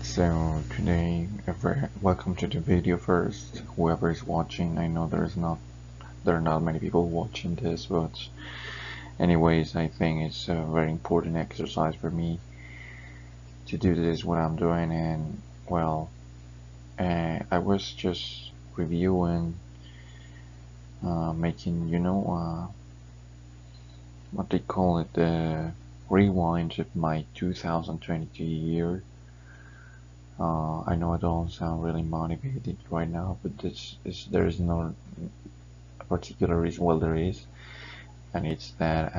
So today, welcome to the video first. Whoever is watching, I know there are not many people watching this, but anyways, I think it's a very important exercise for me to do this what I'm doing, and well, I was just reviewing, making what they call it, the rewind of my 2022 year. I know I don't sound really motivated right now, but there is no particular reason. Well, there is, and it's that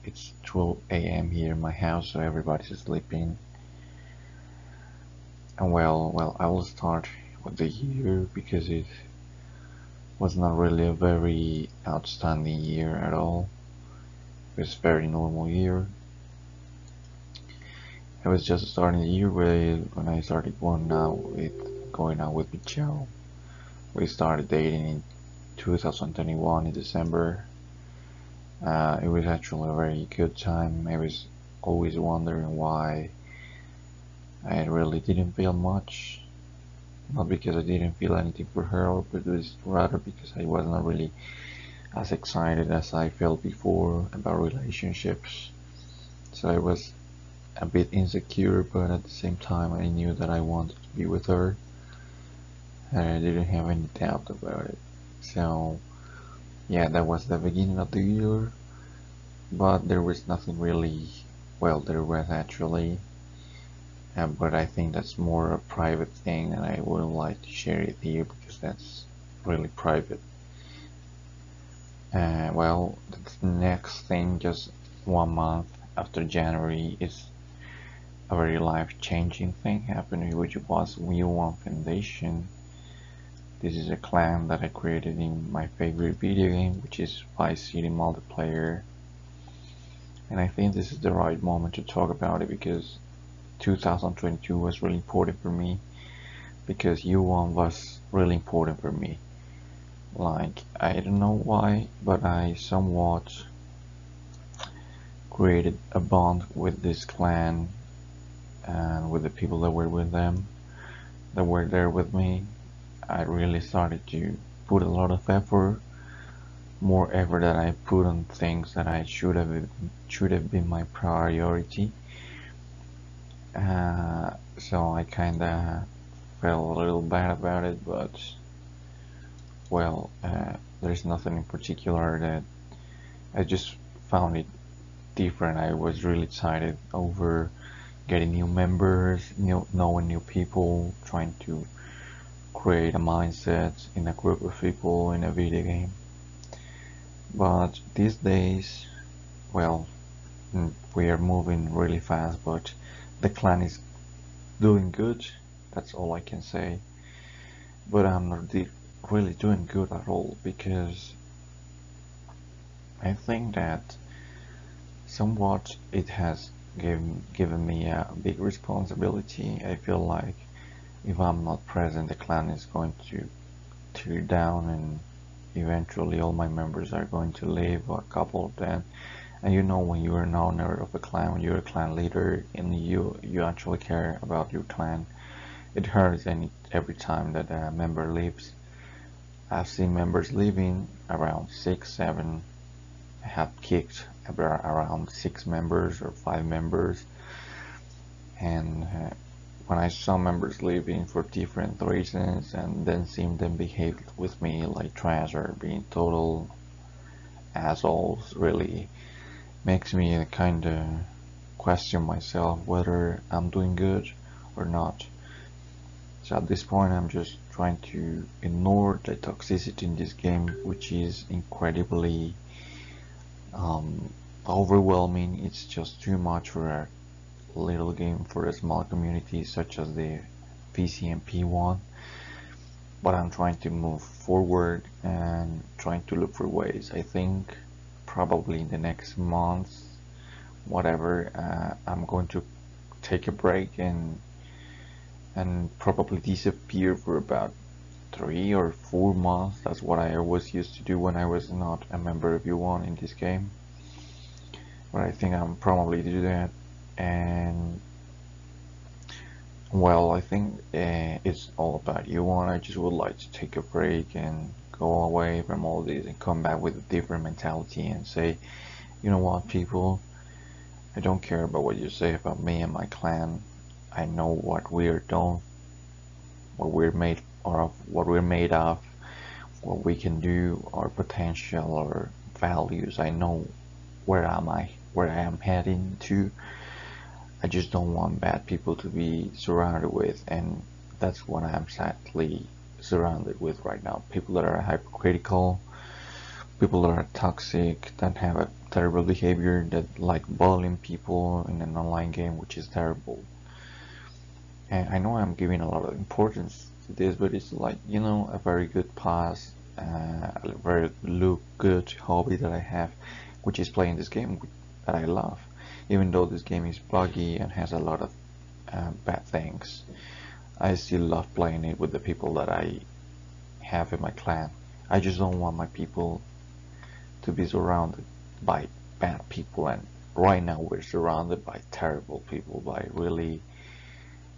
it's 12 a.m. here in my house, so everybody's sleeping. And well, I will start with the year because it was not really a very outstanding year at all. It was a very normal year. I was just starting the year when I started going out with Michelle. We started dating in 2021 in December. It was actually a very good time. I was always wondering why I really didn't feel much. Not because I didn't feel anything for her, but it was rather because I was not really as excited as I felt before about relationships. So I was a bit insecure, but at the same time I knew that I wanted to be with her. And I didn't have any doubt about it. So yeah, that was the beginning of the year. But there was nothing really, well, there was actually, but I think that's more a private thing, and I wouldn't like to share it here because that's really private. Well, the next thing, just 1 month after January, is a very life-changing thing happening, which was Wheel1 Foundation. This is a clan that I created in my favorite video game, which is Vice City Multiplayer. And I think this is the right moment to talk about it because 2022 was really important for me, because U1 was really important for me. Like, I don't know why, but I somewhat created a bond with this clan and with the people that were with them, that were there with me. I really started to put a lot of effort, more effort that I put on things that I should have been my priority. So I kinda felt a little bad about it, but well, there's nothing in particular that I just found it different. I was really excited over getting new members, knowing new people, trying to create a mindset in a group of people in a video game. But these days, well, we are moving really fast, but the clan is doing good. That's all I can say. But I'm not really doing good at all because I think that somewhat it has given me a big responsibility. I feel like if I'm not present, the clan is going to tear down, and eventually all my members are going to leave, or a couple of them. And you know, when you're an owner of a clan, when you're a clan leader, and you actually care about your clan, it hurts every time that a member leaves. I've seen members leaving around 6, 7. I have kicked around 6 members or 5 members, and when I saw members leaving for different reasons and then seeing them behave with me like trash or being total assholes, really makes me kind of question myself whether I'm doing good or not. So at this point I'm just trying to ignore the toxicity in this game, which is incredibly overwhelming. It's just too much for a little game, for a small community such as the VCMP one. But I'm trying to move forward and trying to look for ways. I think probably in the next month, whatever, I'm going to take a break and probably disappear for about 3 or 4 months. That's what I always used to do when I was not a member of U1 in this game. But I think I'm probably do that, and Well, I think it's all about you, and I just would like to take a break and go away from all this and come back with a different mentality and say, you know what, people, I don't care about what you say about me and my clan. I know what we're done, what we're made of, what we can do, our potential, our values. I know where I am heading to. I just don't want bad people to be surrounded with, and that's what I'm sadly surrounded with right now. People that are hypocritical, people that are toxic, that have a terrible behavior, that like bullying people in an online game, which is terrible. And I know I'm giving a lot of importance to this, but it's like, you know, a very good past, a very good hobby that I have, which is playing this game that I love. Even though this game is buggy and has a lot of bad things, I still love playing it with the people that I have in my clan. I just don't want my people to be surrounded by bad people, and right now we're surrounded by terrible people, by really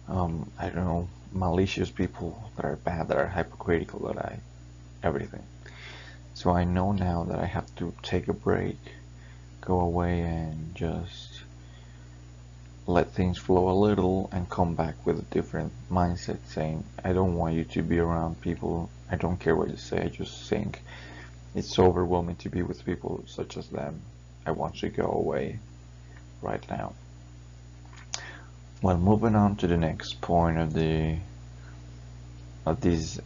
I don't know, malicious people that are bad, that are hypocritical, everything. So I know now that I have to take a break, go away and just let things flow a little and come back with a different mindset, saying I don't want you to be around people. I don't care what you say. I just think it's so overwhelming to be with people such as them. I want to go away right now. Well, moving on to the next point of this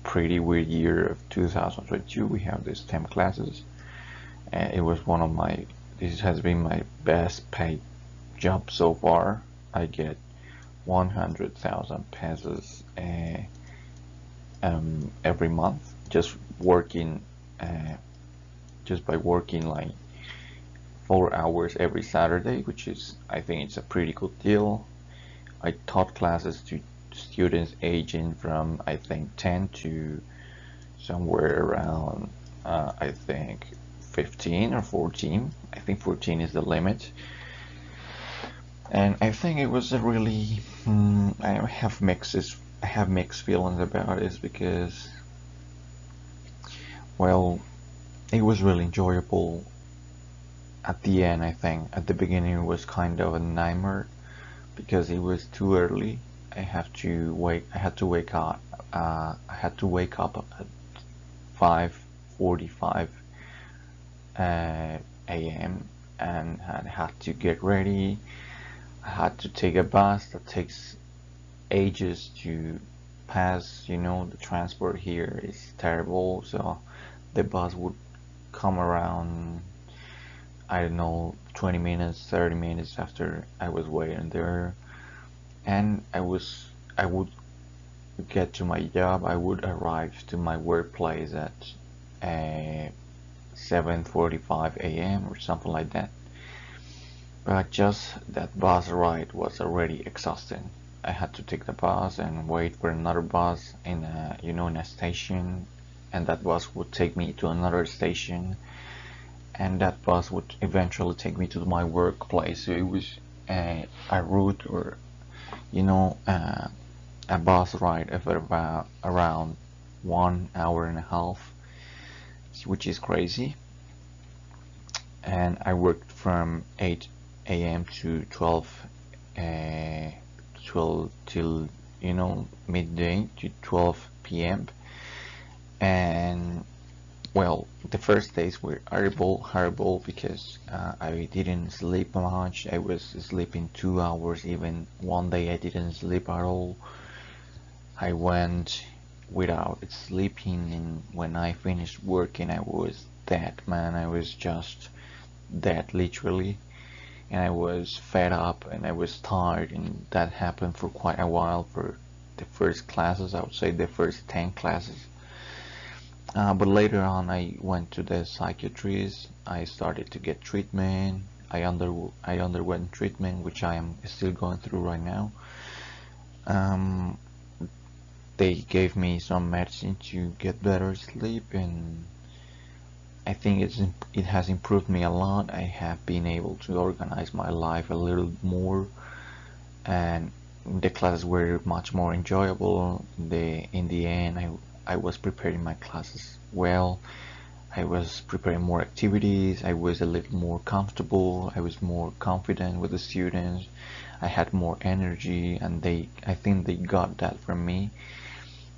pretty weird year of 2022, we have these STEM classes. It was one of my, this has been my best paid job so far. I get 100,000 pesos every month just working, just by working like 4 hours every Saturday, which is, I think it's a pretty good deal. I taught classes to students aging from, I think, 10 to somewhere around, I think 15 or 14. I think 14 is the limit. And I think it was a really, I have mixed feelings about it because, well, it was really enjoyable at the end. I think at the beginning it was kind of a nightmare because it was too early. I had to wake up. I had to wake up at 5:45 a.m. and I had to get ready. I had to take a bus that takes ages to pass. You know, the transport here is terrible, so the bus would come around, I don't know, 20 minutes, 30 minutes after I was waiting there. And I would get to my job. I would arrive to my workplace at 7:45 a.m. or something like that. But just that bus ride was already exhausting. I had to take the bus and wait for another bus in a, you know, in a station, and that bus would take me to another station, and that bus would eventually take me to my workplace. So it was a route, or you know, a bus ride of about around 1 hour and a half, which is crazy. And I worked from 8 a.m. to 12 till, you know, midday to 12 p.m. And well, the first days were horrible because I didn't sleep much. I was sleeping 2 hours. Even one day I didn't sleep at all. I went without sleeping, and when I finished working, I was dead, man. I was just dead, literally. And I was fed up and I was tired, and that happened for quite a while for the first classes. I would say the first 10 classes. But later on, I went to the psychiatrist. I started to get treatment. I underwent treatment, which I am still going through right now. Um, they gave me some medicine to get better sleep, and I think it has improved me a lot. I have been able to organize my life a little more, and the classes were much more enjoyable. In the end, I was preparing my classes well. I was preparing more activities. I was a little more comfortable. I was more confident with the students. I had more energy, and I think they got that from me.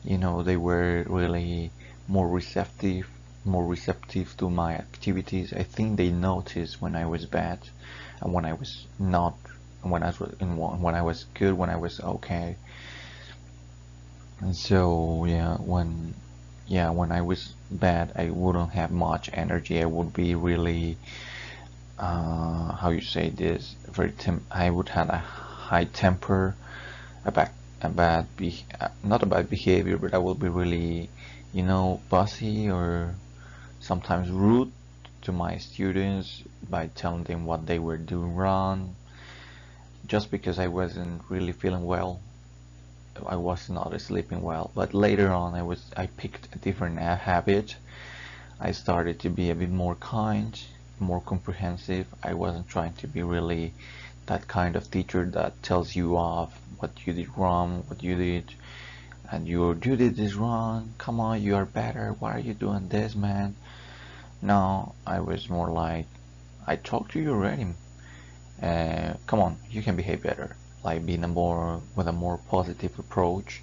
You know, they were really more receptive to my activities. I think they noticed when I was bad and when I was not, when I was good, when I was okay. And so when I was bad, I wouldn't have much energy. I would be really, how you say this, I would have a high temper, a bad, not a bad behavior, but I will be really, bossy or sometimes rude to my students by telling them what they were doing wrong, just because I wasn't really feeling well. I was not sleeping well. But later on, I picked a different habit. I started to be a bit more kind, more comprehensive. I wasn't trying to be really that kind of teacher that tells you off what you did wrong, what you did, and you did this wrong. Come on, you are better. Why are you doing this, man? No, I was more like, I talked to you already. Come on, you can behave better. Like being with a more positive approach,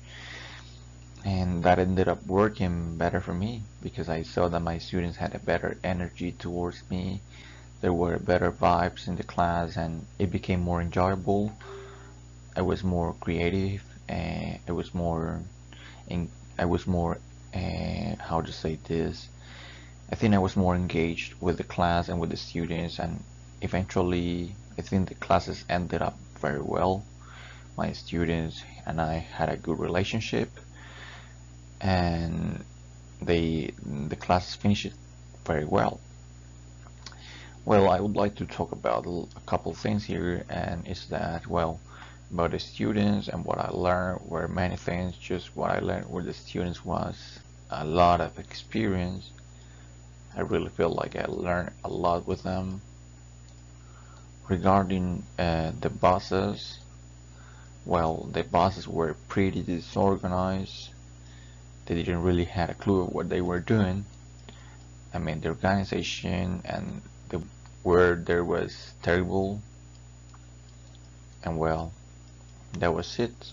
and that ended up working better for me because I saw that my students had a better energy towards me. There were better vibes in the class, and it became more enjoyable. I was more creative, and I was more, how to say this? I think I was more engaged with the class and with the students, and eventually I think the classes ended up very well. My students and I had a good relationship, and the classes finished very well. Well, I would like to talk about a couple things here, and is that, well, about the students and what I learned were many things. Just what I learned with the students was a lot of experience. I really feel like I learned a lot with them. Regarding the bosses, well, the bosses were pretty disorganized. They didn't really have a clue of what they were doing. I mean, the organization and the word there was terrible. And well, that was it.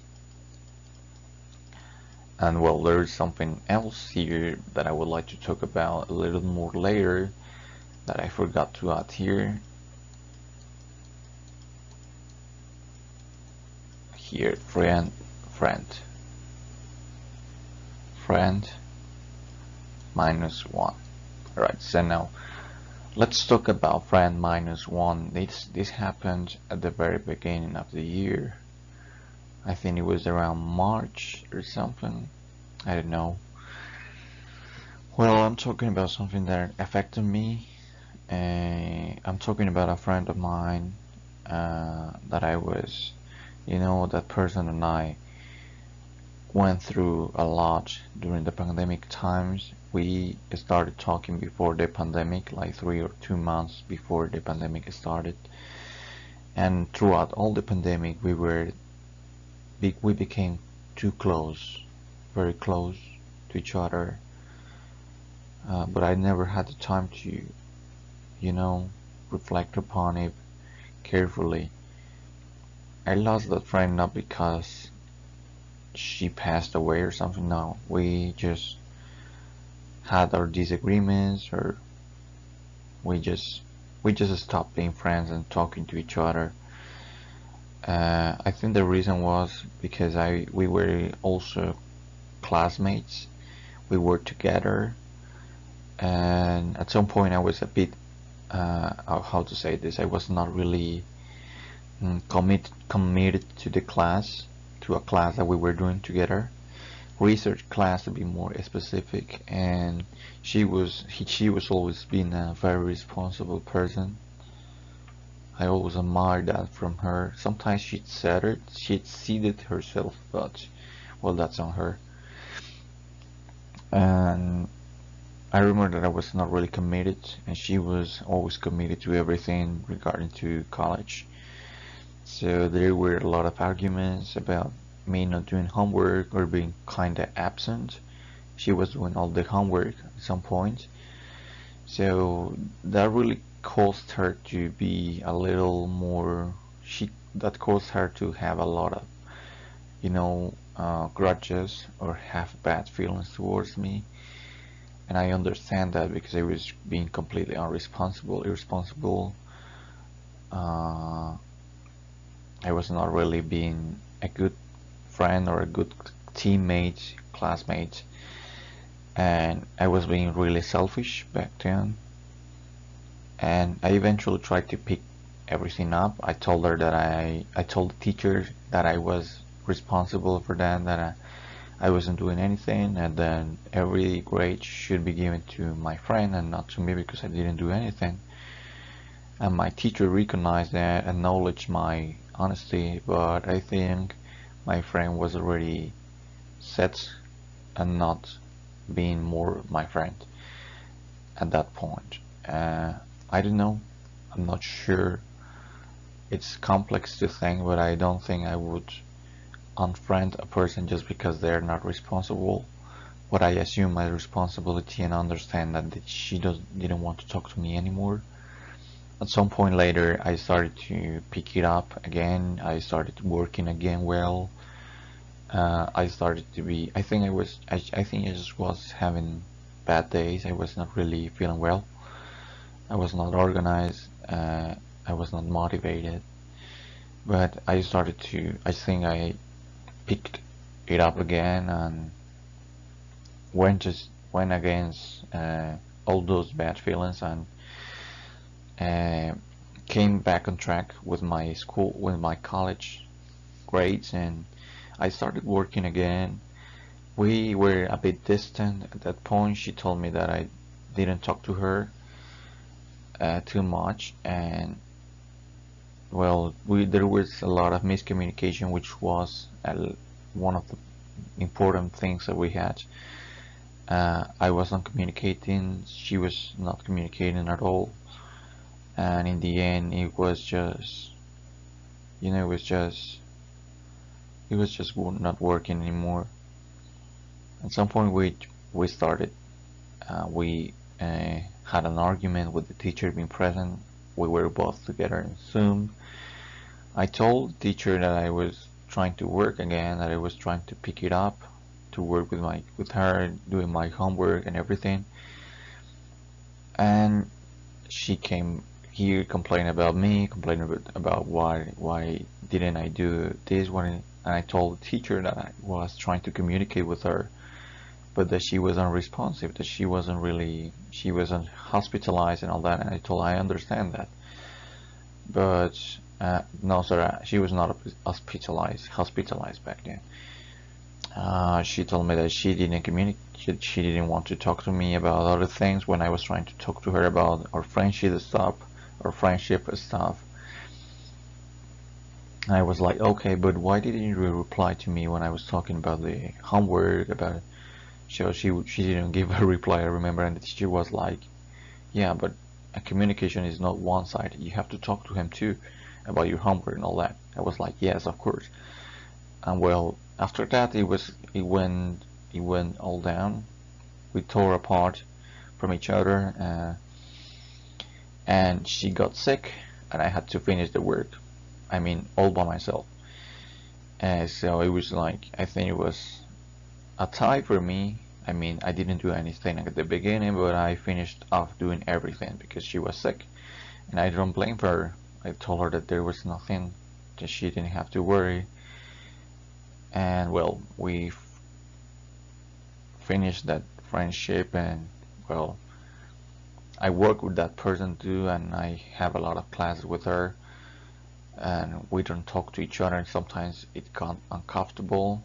And well, there's something else here that I would like to talk about a little more later that I forgot to add here. Here, friend -1. Alright, so now let's talk about friend -1. This happened at the very beginning of the year. I think it was around March or something. I don't know. Well, I'm talking about something that affected me. I'm talking about a friend of mine that I was, that person and I went through a lot during the pandemic times. We started talking before the pandemic, like 3 or 2 months before the pandemic started. And throughout all the pandemic, we became too close, very close to each other. But I never had the time to, reflect upon it carefully. I lost that friend not because she passed away or something. No, we just had our disagreements, or we just stopped being friends and talking to each other. I think the reason was because we were also classmates. We were together, and at some point I was a bit, how to say this, I was not really committed to the class, to a class that we were doing together, research class to be more specific. And she was always been a very responsible person. I always admired that from her. Sometimes she'd exceeded herself, but well, that's on her. And I remember that I was not really committed, and she was always committed to everything regarding to college. So there were a lot of arguments about me not doing homework or being kinda absent. She was doing all the homework at some point. So that really caused her to be a little more, that caused her to have a lot of, grudges or have bad feelings towards me. And I understand that because I was being completely irresponsible. Uh, I was not really being a good friend or a good teammate, classmate, and I was being really selfish back then. And I eventually tried to pick everything up. I told her that I told the teacher that I was responsible for that I wasn't doing anything, and then every grade should be given to my friend and not to me because I didn't do anything. And my teacher recognized that, acknowledged my honesty, but I think my friend was already set and not being more my friend at that point. I don't know. I'm not sure. It's complex to think, but I don't think I would unfriend a person just because they're not responsible. But I assume my responsibility and understand that she didn't want to talk to me anymore. At some point later, I started to pick it up again. I started working again well. I started to be. I think I think I just was having bad days. I was not really feeling well. I was not organized. I was not motivated. But I started to. I think I picked it up again and went against all those bad feelings and uh, came back on track with my school, with my college grades, and I started working again. We were a bit distant at that point. She told me that I didn't talk to her too much, and well, there was a lot of miscommunication, which was one of the important things that we had. I wasn't communicating, she was not communicating at all, and in the end, it was just, it was just not working anymore. At some point, we started, we had an argument with the teacher being present. We were both together in Zoom. I told the teacher that I was trying to work again, that I was trying to pick it up, to work with her, doing my homework and everything. And she came here complaining about me, complaining about why didn't I do this one, and I told the teacher that I was trying to communicate with her, but that she was unresponsive, that she wasn't hospitalized and all that, and I told her I understand that, but no, sorry, she was not hospitalized back then. She told me that she didn't communicate, she didn't want to talk to me about other things when I was trying to talk to her about our friendship stuff. I was like, okay, but why didn't you reply to me when I was talking about the homework, about so she didn't give a reply, I remember, and the teacher was like, yeah, but a communication is not one-sided. You have to talk to him too about your homework and all that. I was like, yes, of course. And well, after that, it went all down. We tore apart from each other, and she got sick, and I had to finish the work. I mean, all by myself. So it was like, I think it was a tie for me. I mean, I didn't do anything at the beginning, but I finished off doing everything because she was sick, and I don't blame her. I told her that there was nothing, that she didn't have to worry. And well, we finished that friendship, and well, I work with that person too, and I have a lot of classes with her, and we don't talk to each other, and sometimes it got uncomfortable.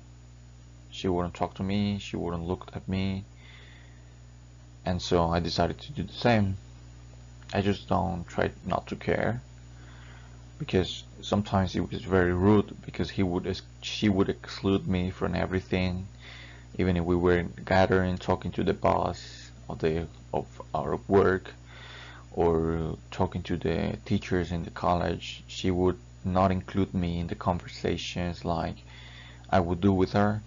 She wouldn't talk to me, she wouldn't look at me, and so I decided to do the same. I just don't try not to care, because sometimes it was very rude, because she would exclude me from everything, even if we were gathering, talking to the boss of our work, or talking to the teachers in the college. She would not include me in the conversations like I would do with her.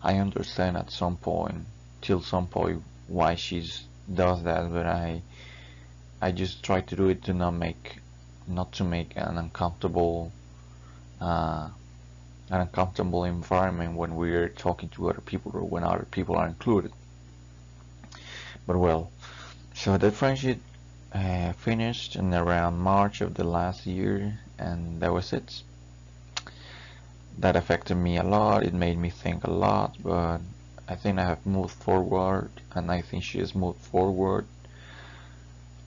I understand at some point, till some point, why she's does that, but I just try to do it to not to make uh, an uncomfortable environment when we're talking to other people or when other people are included. But well, so the friendship finished in around March of the last year, and that was it. That affected me a lot. It made me think a lot, but I think I have moved forward, and I think she has moved forward.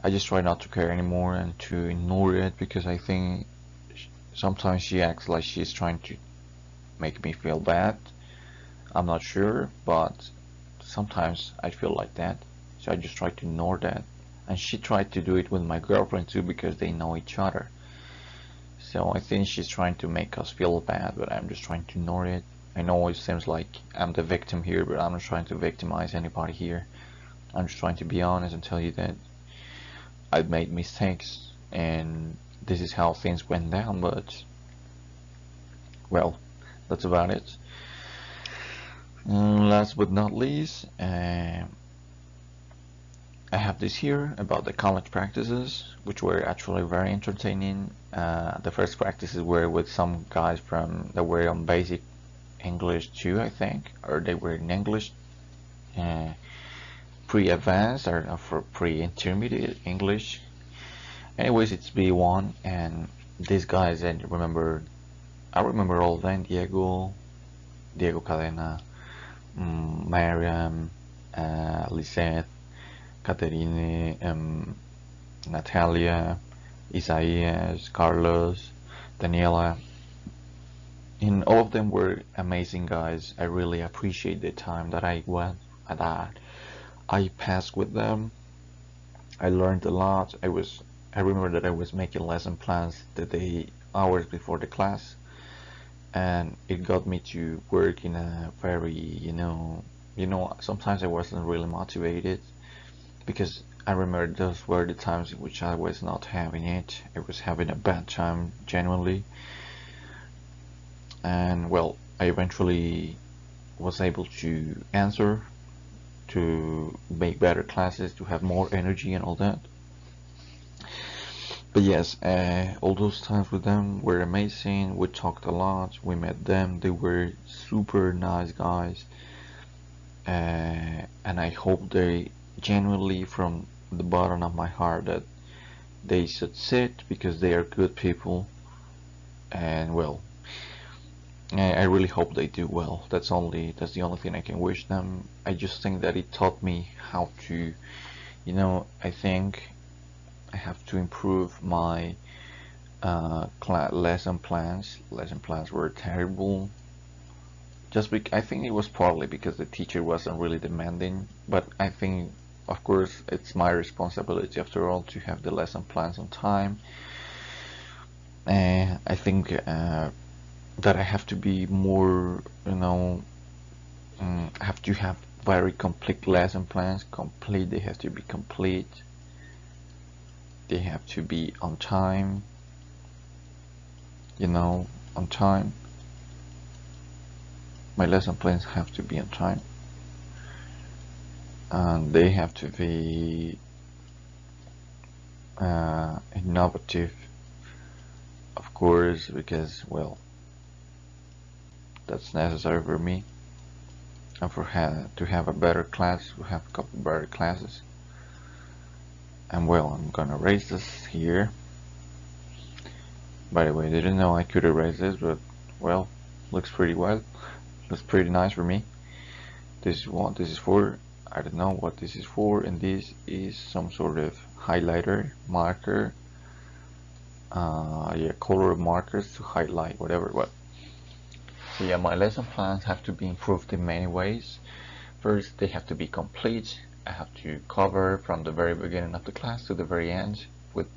I just try not to care anymore and to ignore it because I think sometimes she acts like she's trying to make me feel bad. I'm not sure, but sometimes I feel like that. So I just try to ignore that. And she tried to do it with my girlfriend too because they know each other. So I think she's trying to make us feel bad, but I'm just trying to ignore it. I know it seems like I'm the victim here, but I'm not trying to victimize anybody here. I'm just trying to be honest and tell you that I've made mistakes and this is how things went down, but well, that's about it. Last but not least, I have this here about the college practices, which were actually very entertaining. The first practices were with some guys from that were on basic English 2, I think, or they were in English pre-advanced or for pre-intermediate English. Anyways, it's B1, and these guys, I remember all of them: Diego Cadena, Mariam, Lisette, Caterine, Natalia, Isaias, Carlos, Daniela, and all of them were amazing guys. I really appreciate the time that I passed with them. I learned a lot. I remember that I was making lesson plans the day hours before the class, and it got me to work in a very, sometimes I wasn't really motivated because I remember those were the times in which I was not having it. I was having a bad time genuinely, and well, I eventually was able to answer, to make better classes, to have more energy and all that. But yes, all those times with them were amazing. We talked a lot. We met them. They were super nice guys, and I hope they genuinely, from the bottom of my heart, that they succeed because they are good people. And well, I really hope they do well. That's the only thing I can wish them. I just think that it taught me how to, I think I have to improve my lesson plans. Lesson plans were terrible. I think it was partly because the teacher wasn't really demanding, but I think, of course, it's my responsibility after all to have the lesson plans on time. And I think that I have to be more, I have to have very complete lesson plans. Complete, they have to be complete. They have to be on time, on time. My lesson plans have to be on time. And they have to be innovative, of course, because, well, that's necessary for me and to have a better class, to have a couple better classes. And well, I'm gonna erase this here. By the way, I didn't know I could erase this, but well, looks pretty well. Looks pretty nice for me. This is what this is for. I don't know what this is for, and this is some sort of highlighter marker. Yeah, color markers to highlight whatever. What? So yeah, my lesson plans have to be improved in many ways. First, they have to be complete. I have to cover from the very beginning of the class to the very end with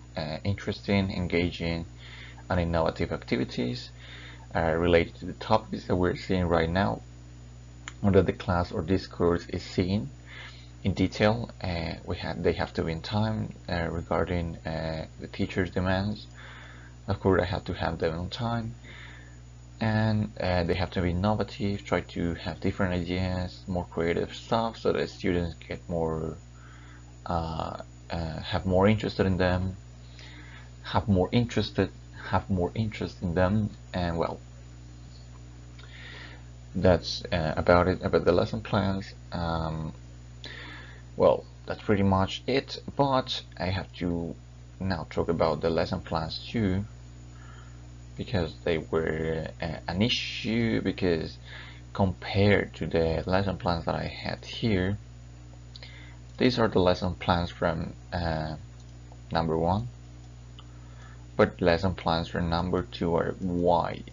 interesting, engaging, and innovative activities related to the topics that we're seeing right now, or that the class or this course is seeing in detail. They have to be in time regarding the teacher's demands. Of course, I have to have them on time, and they have to be innovative, try to have different ideas, more creative stuff, so that students get more, have more interested in them, have more interest in them, and well, that's about it, about the lesson plans. Well, that's pretty much it, but I have to now talk about the lesson plans too, because they were an issue, because compared to the lesson plans that I had here, these are the lesson plans from number 1, but lesson plans for number 2 are way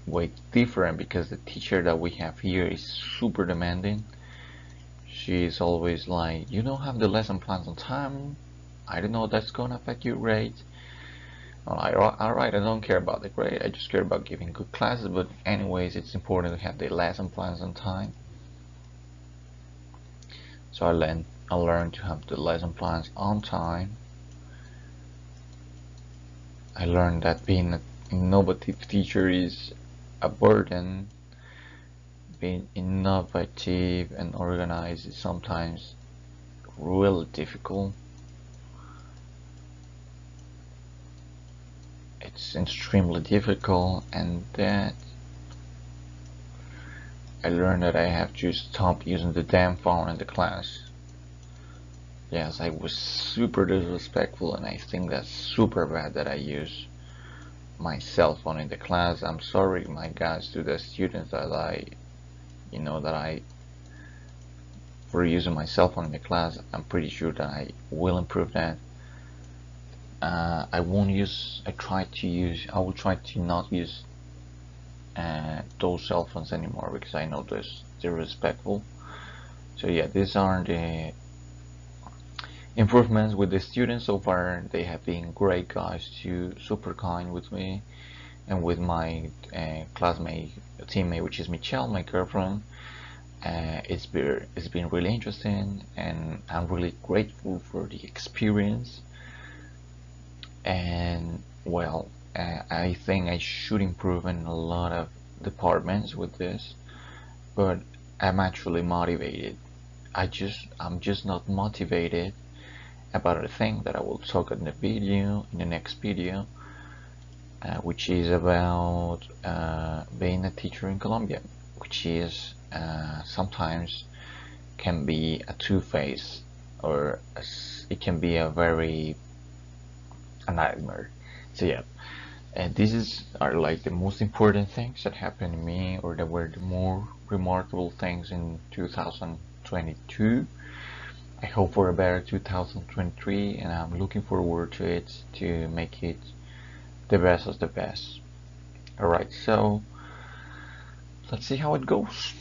different, because the teacher that we have here is super demanding. She's always like, you don't have the lesson plans on time, I don't know, that's gonna affect your grade. Alright, I don't care about the grade, I just care about giving good classes, but anyways, it's important to have the lesson plans on time. So I learned to have the lesson plans on time. I learned that being an innovative teacher is a burden. Being innovative and organized is sometimes really difficult. It's extremely difficult, and that I learned that I have to stop using the damn phone in the class. Yes, I was super disrespectful, and I think that's super bad that I use my cell phone in the class. I'm sorry, my guys, to the students that for using my cell phone in the class. I'm pretty sure that I will improve that. I will try to not use those cell phones anymore, because I know they're disrespectful. So yeah, these are the improvements with the students so far. They have been great guys, too, super kind with me and with my teammate, which is Michelle, my girlfriend. It's been really interesting, and I'm really grateful for the experience. And well, I think I should improve in a lot of departments with this, but I'm actually motivated. I'm just not motivated about a thing that I will talk in the next video, which is about being a teacher in Colombia, which is sometimes can be a two-phase, or it can be a nightmare. So yeah, and are like the most important things that happened to me, or that were the more remarkable things in 2022. I hope for a better 2023, and I'm looking forward to it, to make it the best of the best. Alright, so let's see how it goes.